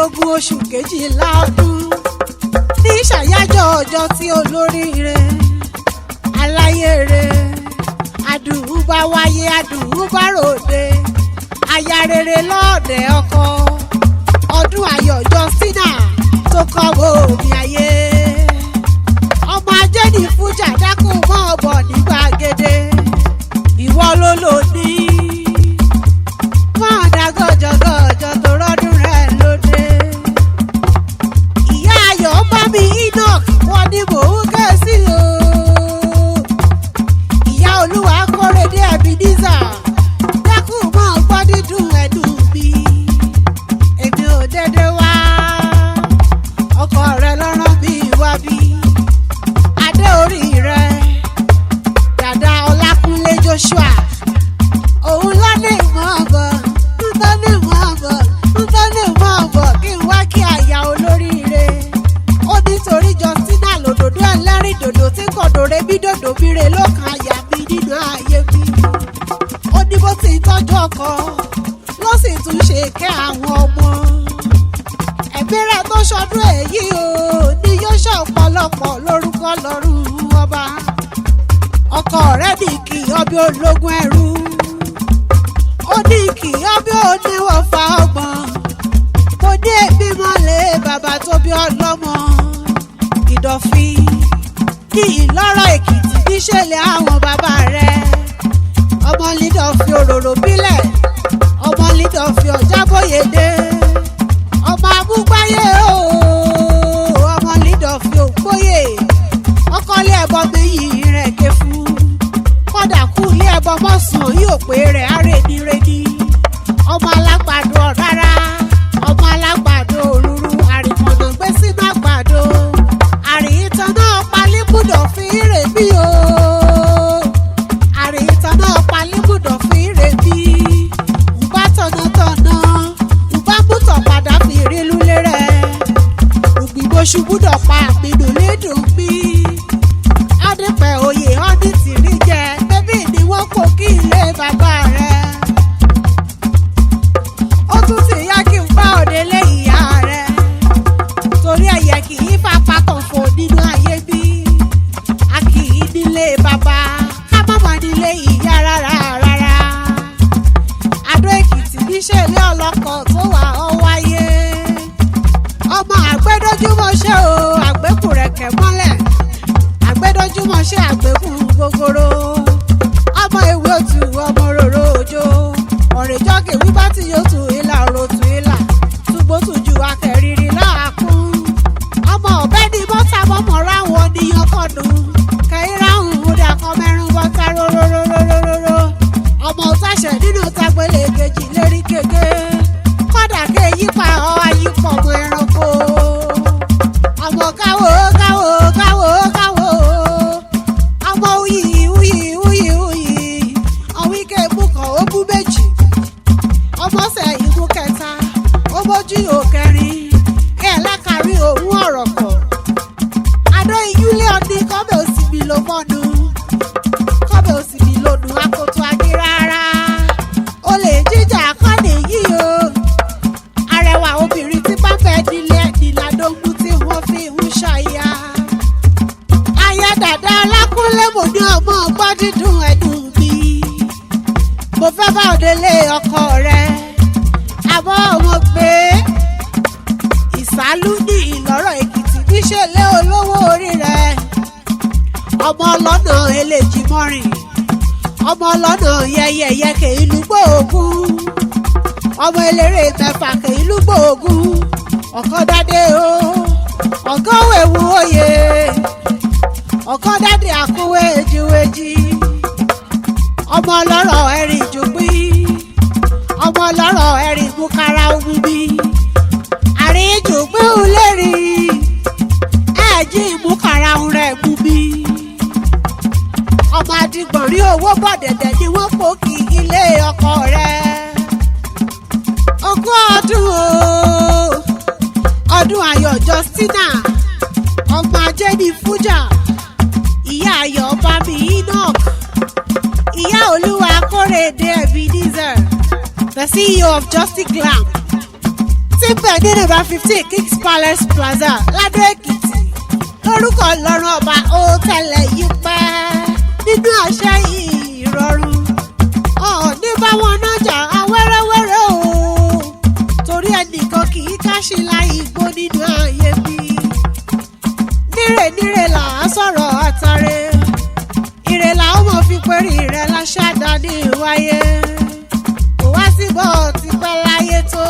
kẹrìndínlógún oṣù kejìlá ọdún ní ìṣàyájọ́ ọjọ́ tí olóríire aláyére adùnúbá wáyé adùnúbá ròde aya rere lọ́ọ̀dẹ̀ ọkọ ọdún ayọ̀ Justinah tó kọ́ bòmí ayé ọmọ ajé ní fújà dákun mọ́ ọ̀bọ̀ ní gbàgede ìwọ ló lò ní máa dá gọ́jọ́gọ́jọ́ tó rọ́dún rẹ̀ lóde ìyá ayọ̀ bá mi Enoch wọ́n ní mò ń ké sí o ìyá olúwa kórèdé Ebenezer dákun mọ́ gbọ́ dídùn ẹ̀dùn mi èmi ò dédé wá ọkọ rẹ lọ́rọ̀ mi wá bí adé orí rẹ dàda Ọlákúnlé Joshua òun ló ní ìmọ̀ ọ̀bọ̀ kí n wá kí àyà olóríire ó nítorí Justinah lòdòdó ẹlẹ́rìn dòdò tí kò dòre bí dòdò bíire ló kan àyà mi nínú ayé mi ó ní bó ti tọ́jú ọkọ ló sì tún ṣe kẹ́ àwọn ọmọ ẹ̀mí rẹ̀ tó ṣọdún èyí o ní yóò ṣe ọ̀pọ̀lọpọ̀ lórúkọ lọ́rùn ọba ọkọ rẹ̀ ní kí ọbẹ̀ ológun ẹrú ó ní kí ọbẹ̀ oníwọ̀fà ọgbọ̀n mo ní èmi mọ́lẹ̀ bàbá tó bí ọlọ́mọ Ìdọ̀fin ní Ìlọ́rọ̀-Èkìtì níṣẹ̀lẹ̀ àwọn bàbá rẹ̀ ọmọ Lídọ̀fin òróró bílẹ̀ ọmọ Lídọ̀fin ọ̀jábóyèdè ọmọ amúgbáyé o ọmọ Lídọ̀fin ògbóyè ọkọlé ẹbọ méjì rẹ̀ ké fún kódà kú ilé ẹbọ mọ́sàn yóò pé rẹ̀ arédìrédì ọmọ alágbàdo ọ̀rárá ọmọ alágbàdo òrùrù àrìmọ̀nà gbé sínú àgbàdo àrìntàn náà palíbùdọ̀fin rè bí o àrìntàn náà palíbùdọ̀fin rè bí ǹbá tọ̀nàtọ̀nà ǹbá mútọ̀ padà fi rí lulẹ̀ rẹ̀ ògbìgbò ṣubúdọ̀ pa àmìnú lédùn bí adépẹ̀ òye ọ́nì tìrí jẹ bébí ni wọ́n kó kí ilé bàbá rẹ̀ ó tún ti yá kí n bá òde lé ìyá rẹ̀ torí ẹ̀yẹ kì í fapá kan fò nínú ayé bí a kì í nílé bàbá ká má má nílé ìyá rárá Adó-Èkìtì níṣẹ́lẹ̀ ọlọ́kọ̀ tó wà ọ́ wáyé ọmọ àgbẹ̀dọ́júmọ̀ṣẹ́ o àgbẹ̀kùrẹ̀kẹ̀ mọ́lẹ̀ àgbẹ̀dọ́júmọ̀ṣẹ́ àgbẹ̀kùn gogoro ọmọ ewé òtù ọmọ òróró òjò ọ̀rẹ́jọ́gẹ̀ wípá tí yóò tù ilà ọ̀rọ̀ tù ilà túgbótùjú akẹ́rìírí láàkún ọmọ ọ̀bẹ ni mọ́tà mọ́mọ́ ráwọn oníyan kọ́dùn kẹ́hìnráhùn múdà kan mẹ́rin bọ́tà róróróróróró ọmọ òtàṣẹ nínú tagbélé kejì lérí kéke kọ́dà ké yípa ọ́ ayípọ̀ ọmọ ẹranko ọmọ káwó ọmọ wúyì ọ̀wíkẹ́ ìbùkọ̀ ó bú méjì ọmọ sẹ̀ ìbú kẹta ó bójú òkẹrin ẹ̀ lákàrí òun ọ̀rọ̀ kọ̀ adó iyúlé ọdí kọ́bẹ̀ òsì mi ló mọ́nu kọ́bẹ̀ òsì mi lòdù akoto agé rárá ó lè jíjà kọ́ nìyí o arẹwà obìnrin tí bá fẹ́ nílé nílàdógún tí wọ́n fi ń ṣàyà aya dàda Ọlákúnlé mo ní ọmọ gbọ́ dídùn ẹ̀dùn mi mo fẹ́ bá òde lé ọkọ rẹ̀ àmọ́ ọmọ gbé ìsálú ní Ìlọ́rọ̀-Èkìtì níṣẹ́lẹ̀ olówó orí rẹ̀ ọmọ ọlọ́nà eléjì mọ́rin ọmọ ọlọ́nà yẹyẹyẹ kèélu gbòògùn ọmọ eléré mẹ́fà kèélu gbòògùn ọ̀kan dádé o ọ̀gá òwèwù oyè ọ̀kan dádé àkúwé ejiweji ọmọ ọlọ́rọ̀ ẹ̀rìn ìjùpín ọmọ ọlọ́rọ̀ ẹ̀rìn ìmúkara omi bí àrí ìjùpín lérí ẹ̀jí ìmúkara rẹ̀ mú bí ọmọ adigbọ̀nrí owó bọ̀dẹ̀dẹ̀ ni wọ́n kó kí ilé ọkọ rẹ̀ ogún ọdún o ọdún ayọ̀ Justinah ọmọ ajé ní fújà ìyá ayọ̀ ọba mi Enoch ìyá olúwa kórèdé Ebenezer the CEO of Justinah tí ń bẹ̀ ní nọ́mbà 15 Kings Palace Plaza Ládó Èkìtì lórúkọ Ọlọ́run ọba ó tẹ̀lẹ̀ yí pẹ́ nínú àṣẹ ìrọ̀rùn ní báwọn nájà awẹ́rẹ́wẹ́rẹ́ o torí ẹnìkan kì í káṣí láì gbó nínú ayé bí níre là á sọ̀rọ̀ àtàrẹ ire là ó mọ̀ fi pẹ́rì rẹ̀ láṣàdá ní wáyé kò wá síbọ̀ ti pẹ́ láyé tó.